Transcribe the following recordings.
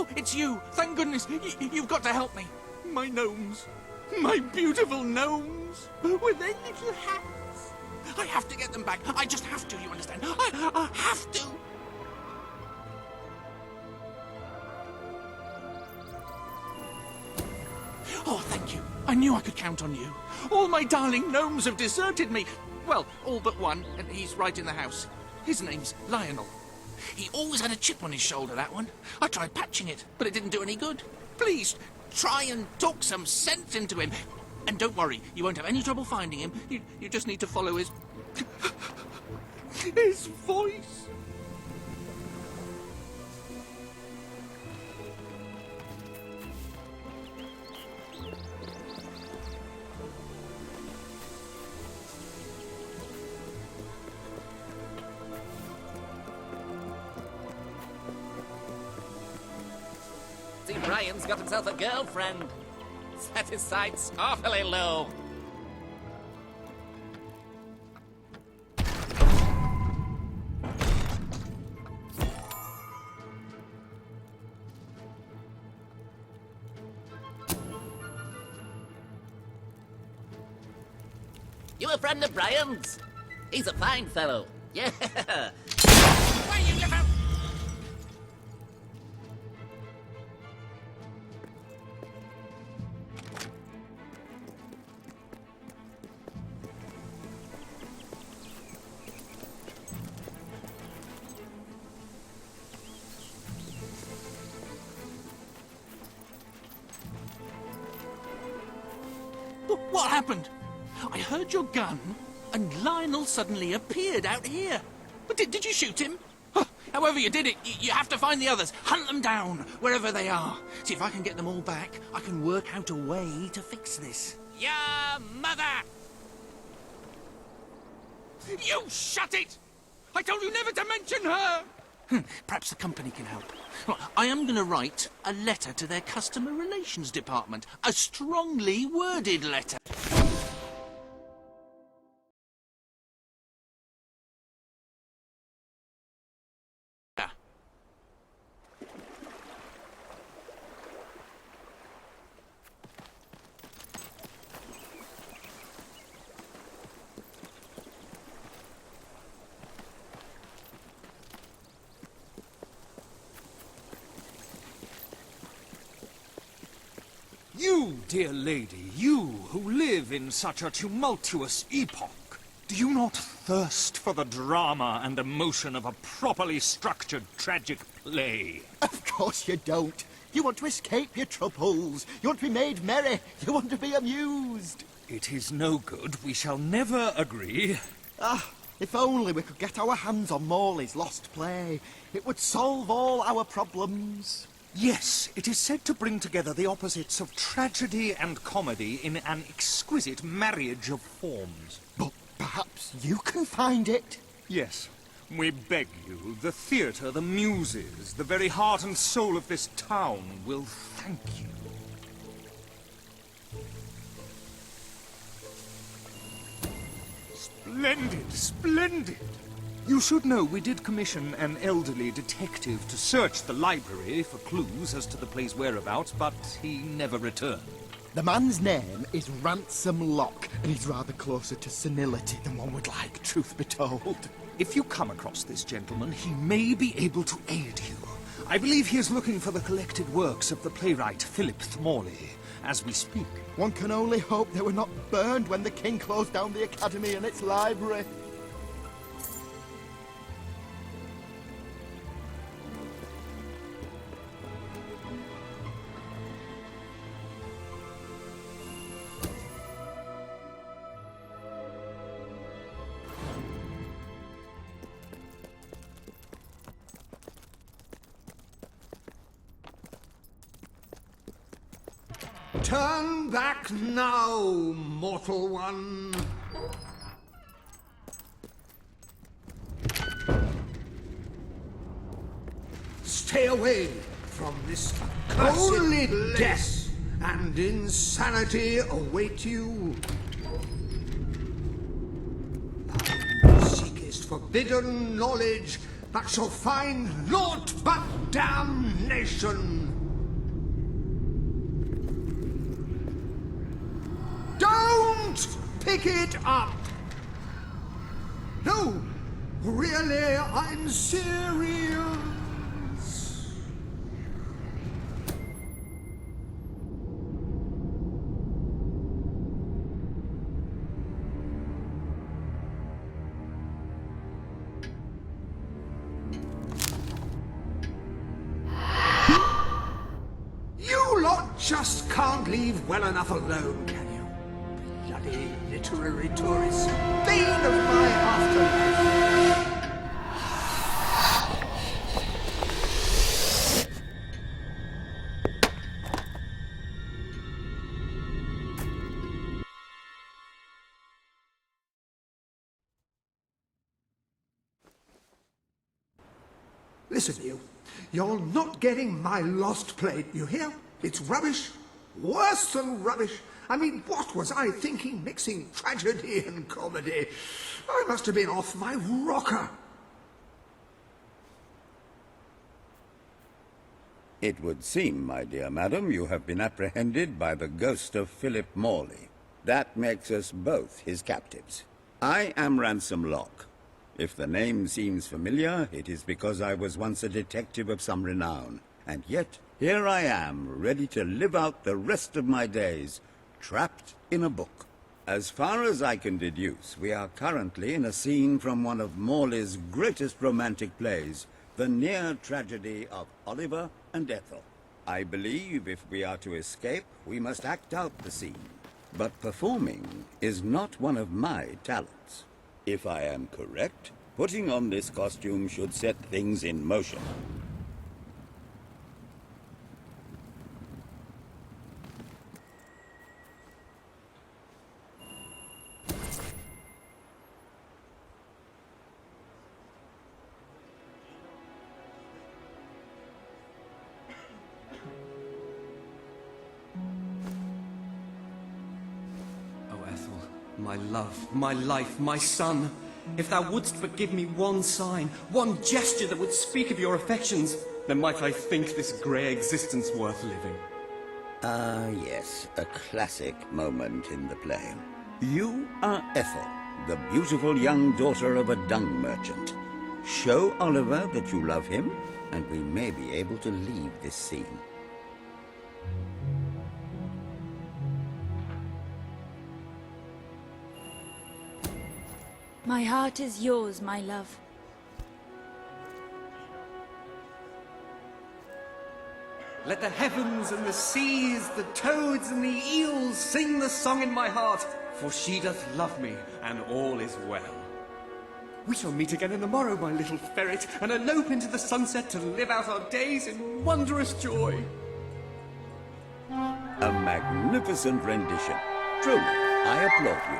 Oh, it's you! Thank goodness! You've got to help me! My gnomes! My beautiful gnomes! With their little hats! I have to get them back! I just have to, you understand? I have to! Oh, thank you. I knew I could count on you. All my darling gnomes have deserted me. Well, all but one, and he's right in the house. His name's Lionel. He always had a chip on his shoulder, that one. I tried patching it, but it didn't do any good. Please, try and talk some sense into him. And don't worry, you won't have any trouble finding him. You just need to follow his... his voice. See, Brian's got himself a girlfriend. Set his sights awfully low. You a friend of Brian's? He's a fine fellow. Yeah. Why you give out? What happened? I heard your gun, and Lionel suddenly appeared out here. But did you shoot him? However you did it, you have to find the others. Hunt them down, wherever they are. See, if I can get them all back, I can work out a way to fix this. Your mother! You shut it! I told you never to mention her! Perhaps the company can help. Well, I am going to write a letter to their customer relations department. A strongly worded letter. You, dear lady, you who live in such a tumultuous epoch, do you not thirst for the drama and emotion of a properly structured tragic play? Of course you don't. You want to escape your troubles. You want to be made merry. You want to be amused. It is no good. We shall never agree. Ah, if only we could get our hands on Morley's lost play. It would solve all our problems. Yes, it is said to bring together the opposites of tragedy and comedy in an exquisite marriage of forms. But perhaps you can find it. Yes, we beg you. The theatre, the muses, the very heart and soul of this town will thank you. Splendid, splendid! You should know we did commission an elderly detective to search the library for clues as to the play's whereabouts, but he never returned. The man's name is Ransom Locke, and he's rather closer to senility than one would like, truth be told. If you come across this gentleman, he may be able to aid you. I believe he is looking for the collected works of the playwright Philip Morley, as we speak. One can only hope they were not burned when the king closed down the academy and its library. Turn back now, mortal one. Stay away from this accursed Only death and insanity await you. Thou seekest forbidden knowledge, that shall find naught but damnation. Don't pick it up! No, really, I'm serious. You lot just can't leave well enough alone, can you? Bloody literary tourists, bane of my afterlife. Listen, you're not getting my lost plate, you hear? It's rubbish. Worse than rubbish. I mean, what was I thinking mixing tragedy and comedy? I must have been off my rocker. It would seem, my dear madam, you have been apprehended by the ghost of Philip Morley. That makes us both his captives. I am Ransom Locke. If the name seems familiar, it is because I was once a detective of some renown. And yet, here I am, ready to live out the rest of my days, trapped in a book. As far as I can deduce, we are currently in a scene from one of Morley's greatest romantic plays, the near tragedy of Oliver and Ethel. I believe if we are to escape, we must act out the scene. But performing is not one of my talents. If I am correct, putting on this costume should set things in motion. My love, my life, my son, if thou wouldst but give me one sign, one gesture that would speak of your affections, then might I think this grey existence worth living. Ah, yes, a classic moment in the play. You are Ethel, the beautiful young daughter of a dung merchant. Show Oliver that you love him, and we may be able to leave this scene. My heart is yours, my love. Let the heavens and the seas, the toads and the eels sing the song in my heart, for she doth love me, and all is well. We shall meet again in the morrow, my little ferret, and elope into the sunset to live out our days in wondrous joy. A magnificent rendition. Truly, I applaud you.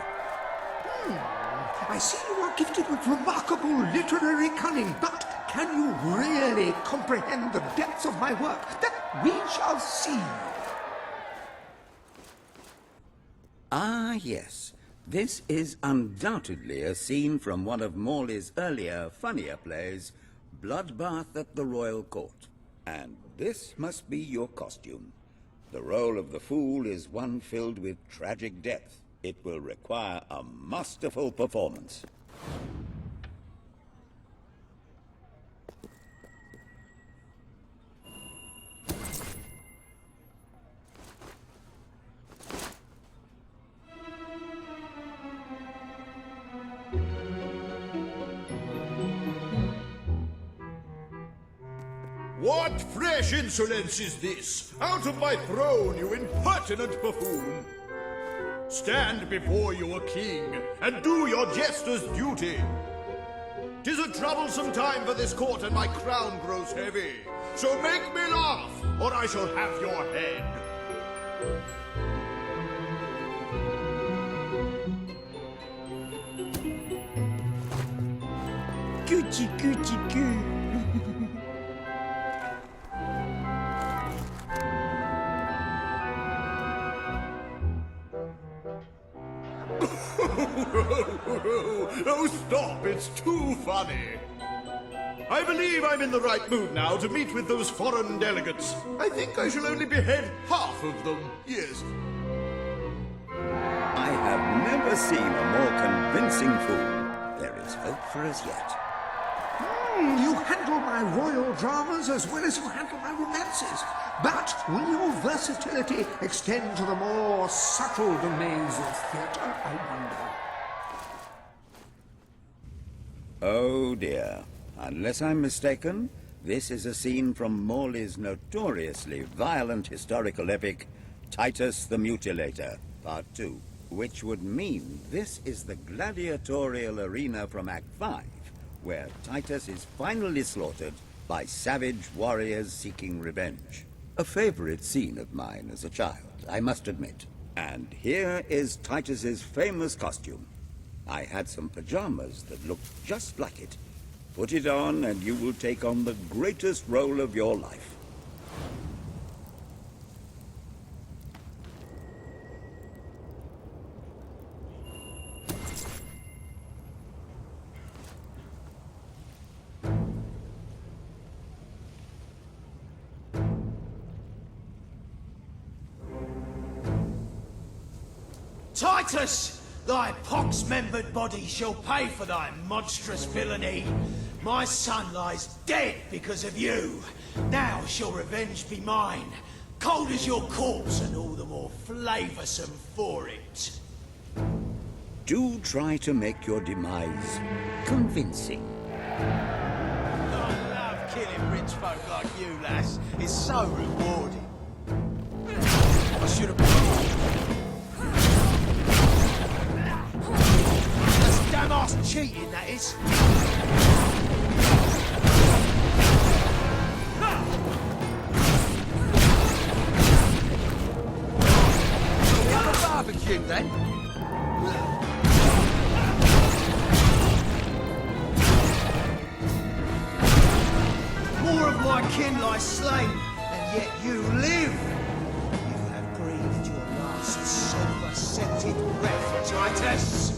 I see you are gifted with remarkable literary cunning, but can you really comprehend the depths of my work? That we shall see. Ah, yes. This is undoubtedly a scene from one of Morley's earlier, funnier plays, Bloodbath at the Royal Court. And this must be your costume. The role of the fool is one filled with tragic depth. It will require a masterful performance. What fresh insolence is this? Out of my throne, you impertinent buffoon! Stand before your king, and do your jester's duty. 'Tis a troublesome time for this court, and my crown grows heavy. So make me laugh, or I shall have your head. Coochie coochie coo. Oh, stop, it's too funny. I believe I'm in the right mood now to meet with those foreign delegates. I think I shall only behead half of them, yes. I have never seen a more convincing fool. There is hope for us yet. You handle my royal dramas as well as you handle my romances. But will your versatility extend to the more subtle domains of theatre, I wonder? Oh dear. Unless I'm mistaken, this is a scene from Morley's notoriously violent historical epic, Titus the Mutilator, Part 2. Which would mean this is the gladiatorial arena from Act 5, where Titus is finally slaughtered by savage warriors seeking revenge. A favorite scene of mine as a child, I must admit. And here is Titus's famous costume. I had some pajamas that looked just like it. Put it on and you will take on the greatest role of your life. Titus! Thy pox-membered body shall pay for thy monstrous villainy. My son lies dead because of you. Now shall revenge be mine. Cold as your corpse and all the more flavoursome for it. Do try to make your demise convincing. I love killing rich folk like you, lass. It's so rewarding. I should have... That's damn ass cheating, that is. We have a barbecue then. More of my kin lie slain, and yet you live. You have breathed your last self-accepted breath, Titus.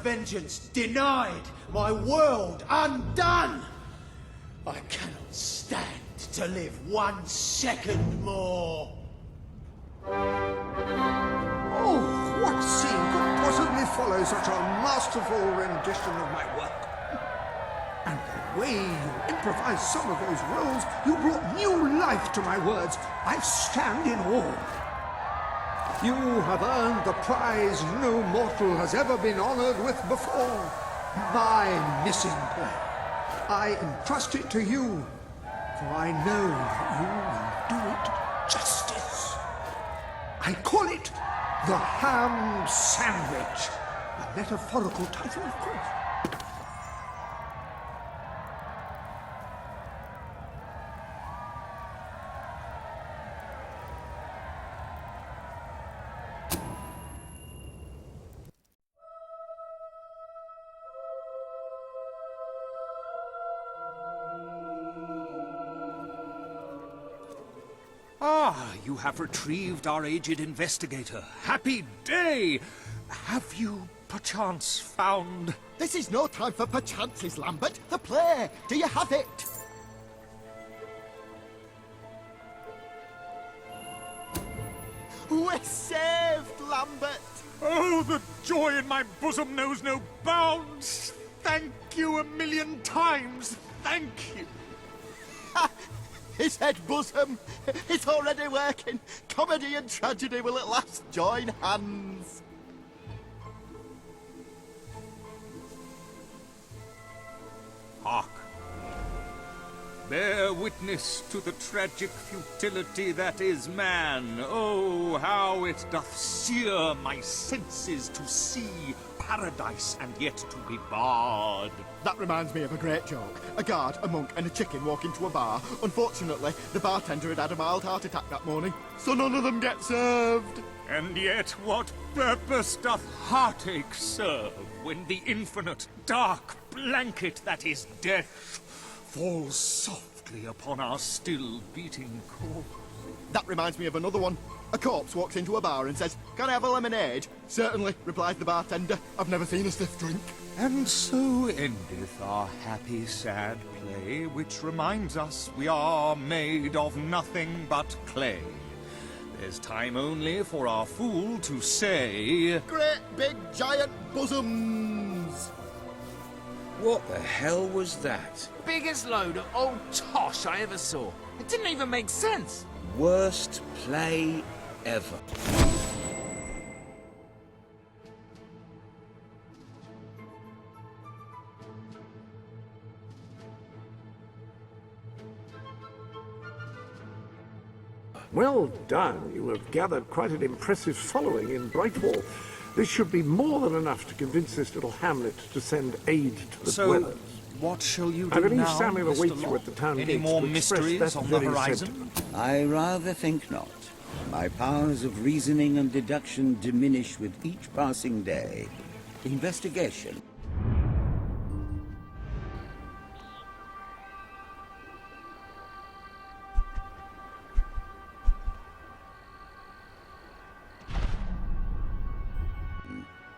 Vengeance denied, my world undone. I cannot stand to live 1 second more. Oh, what scene could possibly follow such a masterful rendition of my work? And the way you improvised some of those roles, you brought new life to my words. I stand in awe. You have earned the prize no mortal has ever been honored with before. My missing play. I entrust it to you, for I know that you will do it justice. I call it the Ham Sandwich. A metaphorical title, of course. Ah, you have retrieved our aged investigator. Happy day! Have you, perchance, found... This is no time for perchances, Lambert. The play! Do you have it? We're saved, Lambert! Oh, the joy in my bosom knows no bounds! Thank you 1,000,000 times! Thank you! His head bosom! It's already working! Comedy and tragedy will at last join hands! Hark! bear witness to the tragic futility that is man. Oh, how it doth sear my senses to see paradise and yet to be barred. That reminds me of a great joke. A guard, a monk, and a chicken walk into a bar. Unfortunately, the bartender had had a mild heart attack that morning, so none of them get served. And yet what purpose doth heartache serve when the infinite dark blanket that is death falls softly upon our still beating corpse? That reminds me of another one. A corpse walks into a bar and says, "Can I have a lemonade?" "Certainly," replies the bartender. "I've never seen a stiff drink." And so endeth our happy sad play, which reminds us we are made of nothing but clay. There's time only for our fool to say, "Great big giant bosoms!" What the hell was that? Biggest load of old tosh I ever saw. It didn't even make sense. Worst play ever. Well done. You have gathered quite an impressive following in Brightwall. This should be more than enough to convince this little hamlet to send aid to the dwellers. What shall you do I believe now, Samuel Mr. awaits you Locke? at the town Any gates more to express mysteries that on the very horizon? sentiment. I rather think not. My powers of reasoning and deduction diminish with each passing day. Investigation.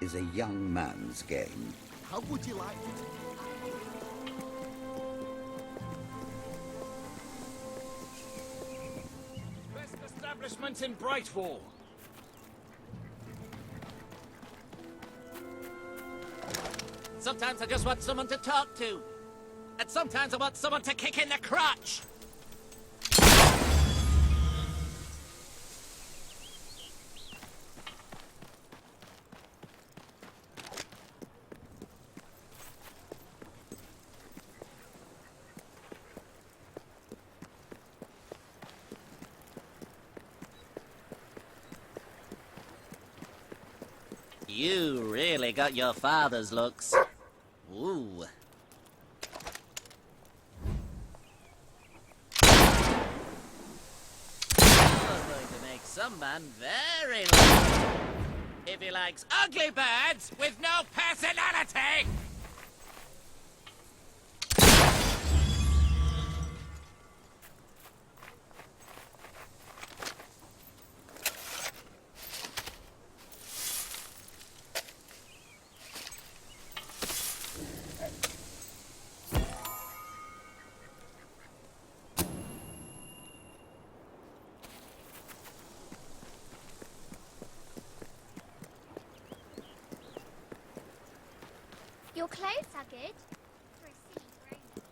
Is a young man's game. How would you like it? Best establishment in Brightwall. Sometimes I just want someone to talk to. And sometimes I want someone to kick in the crotch. You really got your father's looks. Ooh. You're going to make some man very lucky. If he likes ugly birds with no personality! Your clothes are good. For a silly grown-up.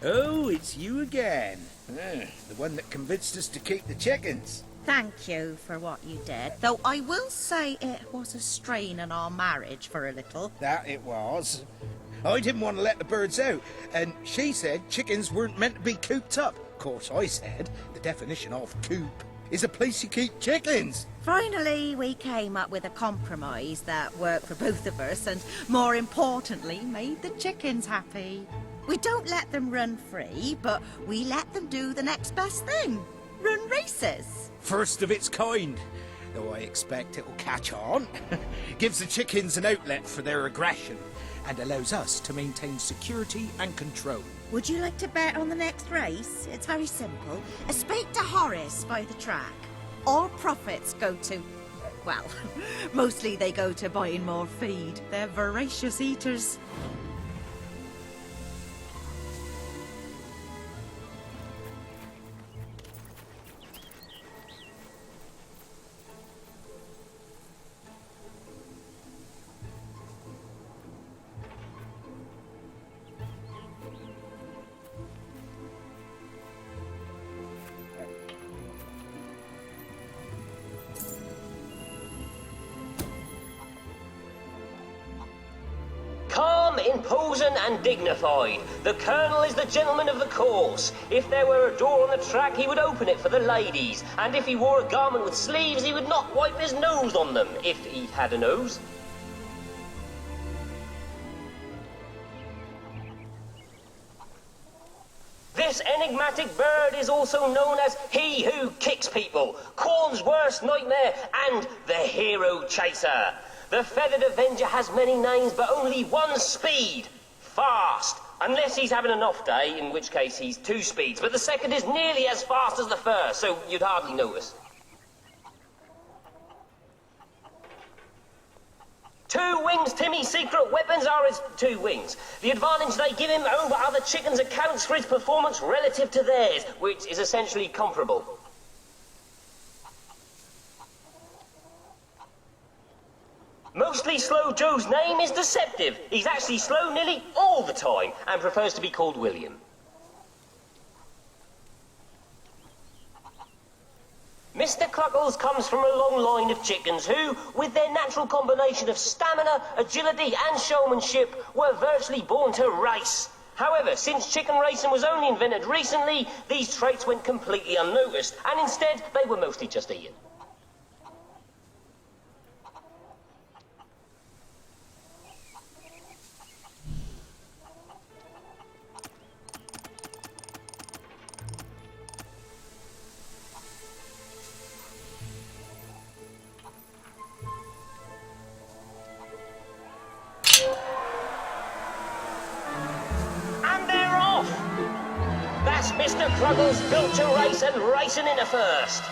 Oh, it's you again. The one that convinced us to keep the chickens. Thank you for what you did, though I will say it was a strain on our marriage for a little. That it was. I didn't want to let the birds out, and she said chickens weren't meant to be cooped up. Of course, I said the definition of coop is a place you keep chickens. Finally, we came up with a compromise that worked for both of us and, more importantly, made the chickens happy. We don't let them run free, but we let them do the next best thing. Run races. First of its kind, though I expect it'll catch on. Gives the chickens an outlet for their aggression and allows us to maintain security and control. Would you like to bet on the next race? It's very simple. Speak to Horace by the track. All profits go to... well, mostly they go to buying more feed. They're voracious eaters. imposing and dignified. The Colonel is the gentleman of the course. If there were a door on the track, he would open it for the ladies. And if he wore a garment with sleeves, he would not wipe his nose on them, if he had a nose. This enigmatic bird is also known as He Who Kicks People, Corn's worst nightmare, and the Hero Chaser. The Feathered Avenger has many names, but only one speed: fast. Unless he's having an off day, in which case he's 2 speeds. But the second is nearly as fast as the first, so you'd hardly notice. 2 wings, Timmy's secret weapons are his 2 wings. The advantage they give him over other chickens accounts for his performance relative to theirs, which is essentially comparable. Mostly Slow Joe's name is deceptive. He's actually slow nearly all the time and prefers to be called William. Mr. Cluckles comes from a long line of chickens who, with their natural combination of stamina, agility and showmanship, were virtually born to race. However, since chicken racing was only invented recently, these traits went completely unnoticed, and instead they were mostly just eaten. Mr. Cluggles built to race and racing into first.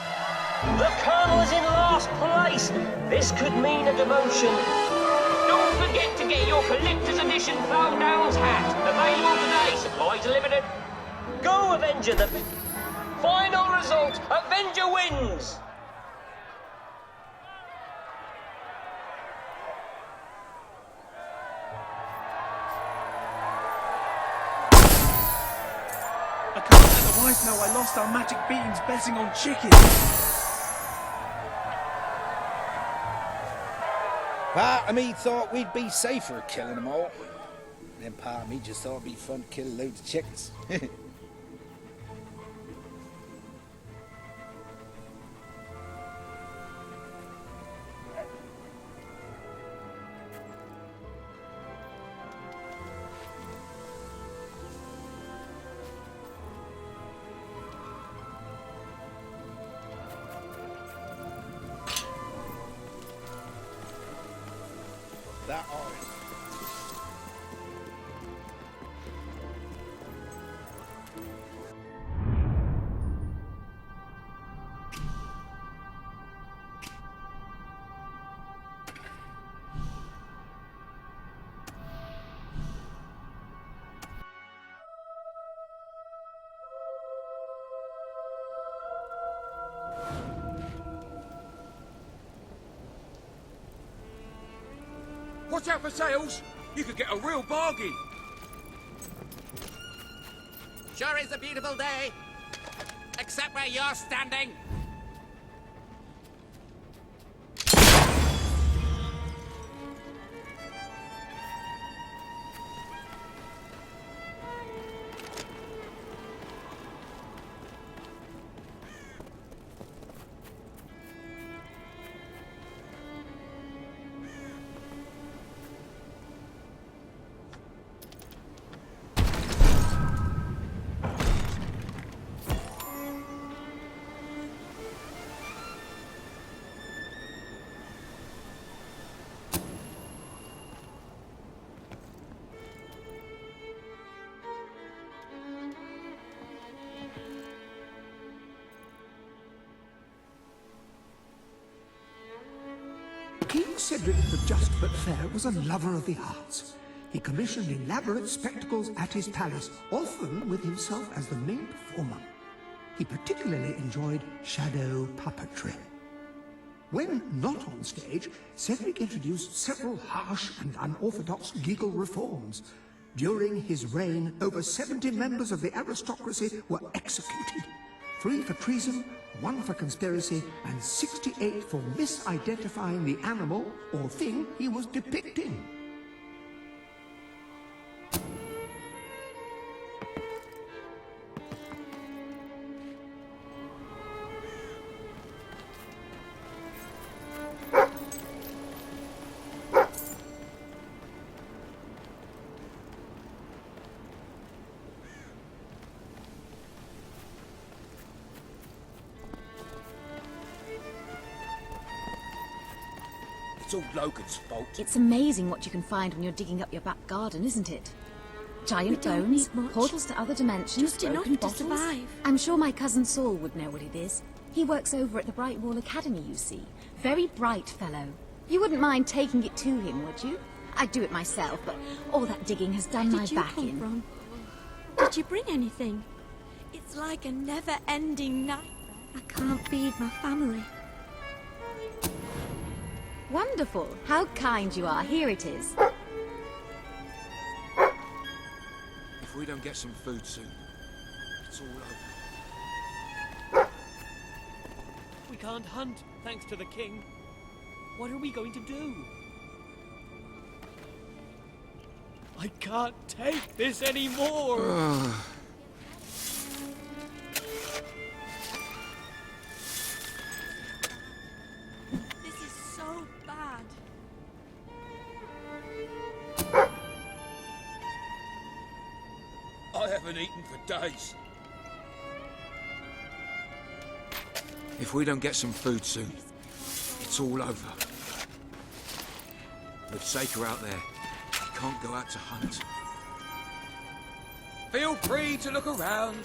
The Colonel is in last place. This could mean a demotion. Don't forget to get your collector's edition Throwdowns hat. Available today. Supplies are limited. Go, Avenger. The final result. Avenger wins. No, I lost our magic beams betting on chickens. Part of me thought we'd be safer killing them all. Then part of me just thought it'd be fun to kill loads of chickens. That orange. Watch out for sales. You could get a real bargain. Sure is a beautiful day. Except where you're standing. King Cedric the Just but Fair was a lover of the arts. He commissioned elaborate spectacles at his palace, often with himself as the main performer. He particularly enjoyed shadow puppetry. When not on stage, Cedric introduced several harsh and unorthodox legal reforms. During his reign, over 70 members of the aristocracy were executed. 3 for treason, 1 for conspiracy, and 68 for misidentifying the animal or thing he was depicting. It's all Logan's fault. It's amazing what you can find when you're digging up your back garden, isn't it? Giant bones, portals to other dimensions, Just enough broken to bottles. survive. I'm sure my cousin Saul would know what it is. He works over at the Brightwall Academy, you see. Very bright fellow. You wouldn't mind taking it to him, would you? I'd do it myself, but all that digging has done my back in. From? Did you bring anything? It's like a never-ending nightmare. I can't feed my family. Wonderful. How kind you are. Here it is. If we don't get some food soon, it's all over. We can't hunt, thanks to the king. What are we going to do? I can't take this anymore! This is so bad. I haven't eaten for days. If we don't get some food soon, it's all over. With Saker out there, we can't go out to hunt. Feel free to look around.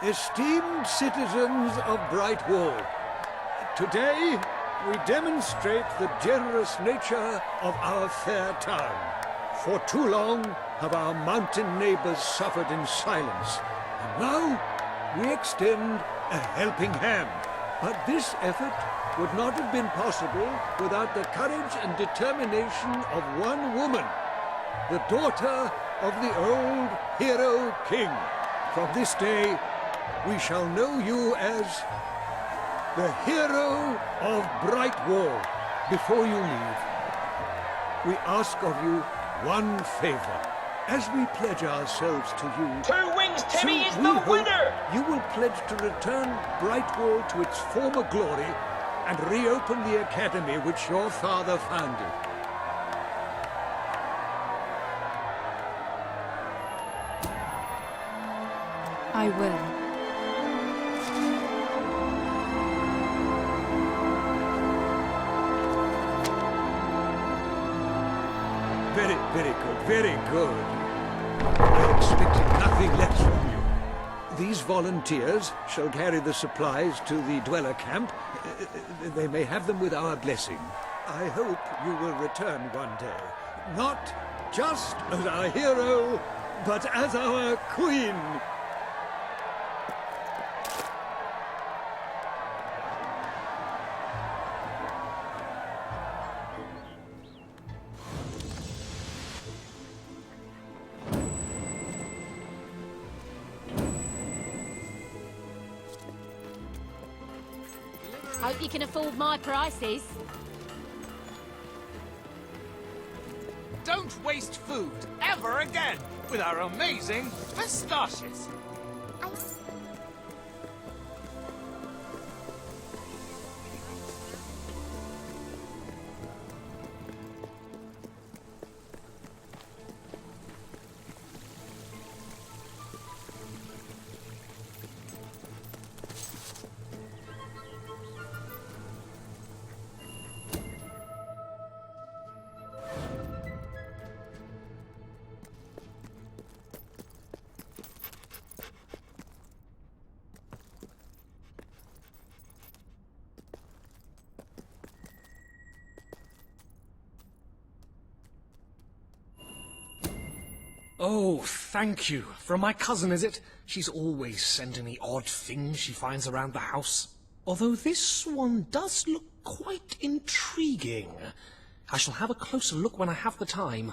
Esteemed citizens of Brightwall, today we demonstrate the generous nature of our fair town. For too long have our mountain neighbors suffered in silence, and now we extend a helping hand. But this effort would not have been possible without the courage and determination of one woman, the daughter of the old hero king. From this day, we shall know you as the hero of Brightwall. Before you leave, we ask of you one favor. As we pledge ourselves to you, 2 wings, Timmy so is we the hope winner! You will pledge to return Brightwall to its former glory and reopen the academy which your father founded. I will. Very good, very good. I expected nothing less from you. These volunteers shall carry the supplies to the dweller camp. They may have them with our blessing. I hope you will return one day. Not just as our hero, but as our queen. Hope you can afford my prices. Don't waste food ever again with our amazing pistaches. Oh, thank you. From my cousin, is it? She's always sending me odd things she finds around the house. Although this one does look quite intriguing. I shall have a closer look when I have the time.